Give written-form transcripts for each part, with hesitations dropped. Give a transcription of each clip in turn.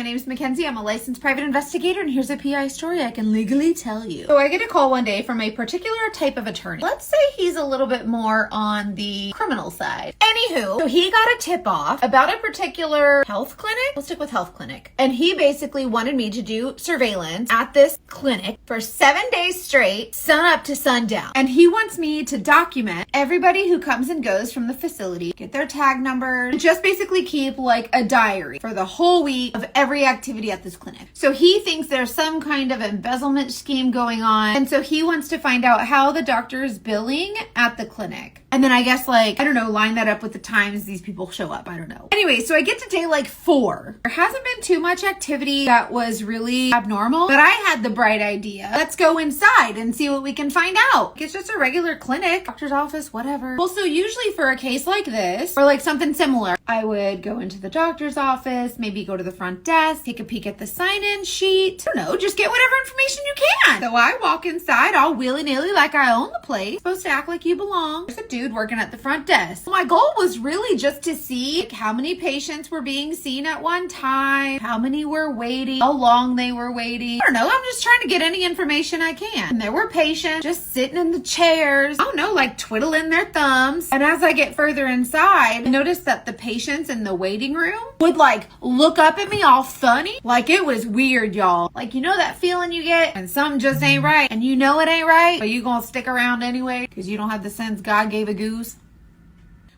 name is Mackenzie. I'm a licensed private investigator, and here's a PI story I can legally tell you. So I get a call one day from a particular type of attorney. Let's say he's a little bit more on the criminal side. Anywho, so he got a tip off about a particular health clinic. We'll stick with health clinic. And he basically wanted me to do surveillance at this clinic for 7 days straight, sun up to sundown. And he wants me to document everybody who comes and goes from the facility, get their tag numbers, just basically keep like a diary for the whole week of every activity at this clinic. So he thinks there's some kind of embezzlement scheme going on. And so he wants to find out how the doctor is billing at the clinic. And then I guess like, I don't know, line that up with the times these people show up. I don't know. Anyway, so I get to day like 4. There hasn't been too much activity that was really abnormal, but I had the bright idea. Let's go inside and see what we can find out. It's just a regular clinic, doctor's office, whatever. Well, so usually for a case like this, or like something similar, I would go into the doctor's office, maybe go to the front desk, take a peek at the sign-in sheet. I don't know, just get whatever information you can. So I walk inside all willy-nilly like I own the place. Supposed to act like you belong. There's a dude working at the front desk. My goal was really just to see like, how many patients were being seen at one time, how many were waiting, how long they were waiting. I don't know, I'm just trying to get any information I can. And there were patients just sitting in the chairs, I don't know, like twiddling their thumbs. And as I get further inside, I noticed that the patients in the waiting room would like look up at me all funny. Like it was weird, y'all. Like, you know that feeling you get when something just ain't right and you know it ain't right, but you gonna stick around anyway because you don't have the sense God gave a goose?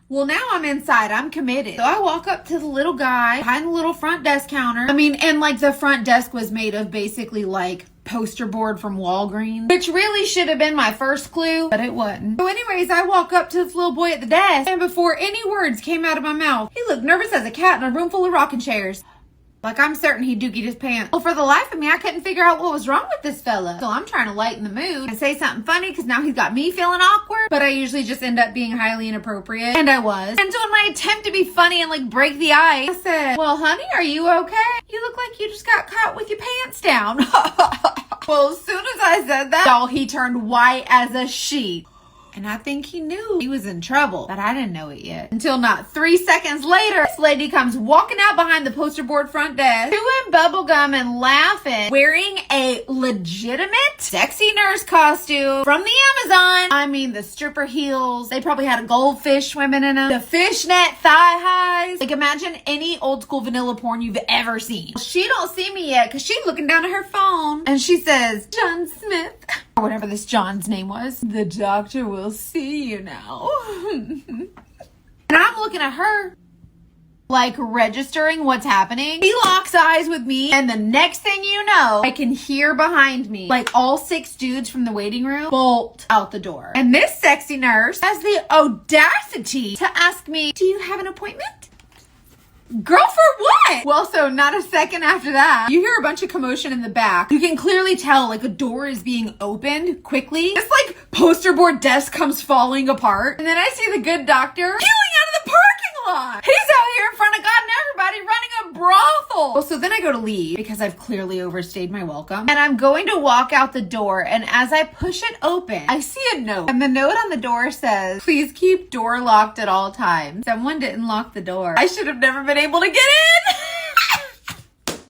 Well, now I'm inside. I'm committed. So I walk up to the little guy behind the little front desk counter. I mean, and like the front desk was made of basically like poster board from Walgreens, which really should have been my first clue, but it wasn't. So anyways, I walk up to this little boy at the desk, and before any words came out of my mouth, he looked nervous as a cat in a room full of rocking chairs. Like I'm certain he dookied his pants. Well, for the life of me, I couldn't figure out what was wrong with this fella. So I'm trying to lighten the mood and say something funny because now he's got me feeling awkward. But I usually just end up being highly inappropriate. And I was. And so in my attempt to be funny and like break the ice, I said, well, honey, are you okay? You look like you just got caught with your pants down. Well, as soon as I said that, y'all, he turned white as a sheet. And I think he knew he was in trouble, but I didn't know it yet. Until not 3 seconds later, this lady comes walking out behind the poster board front desk, chewing bubblegum and laughing, wearing a legitimate sexy nurse costume from the Amazon. I mean, the stripper heels. They probably had a goldfish swimming in them. The fishnet thigh highs. Like imagine any old school vanilla porn you've ever seen. She don't see me yet because she's looking down at her phone and she says, John Smith, or whatever this John's name was. The doctor will see you now. And I'm looking at her, like registering what's happening. He locks eyes with me, and the next thing you know, I can hear behind me, like all 6 dudes from the waiting room bolt out the door. And this sexy nurse has the audacity to ask me, do you have an appointment? Girl, for what? Well, so not a second after that, you hear a bunch of commotion in the back. You can clearly tell like a door is being opened quickly. This like poster board desk comes falling apart. And then I see the good doctor peeling out of the parking lot. He's out here in front of God and everybody running a brothel. Well, so then I go to leave because I've clearly overstayed my welcome. And I'm going to walk out the door. And as I push it open, I see a note. And the note on the door says, please keep door locked at all times. Someone didn't lock the door. I should have never been able to get in.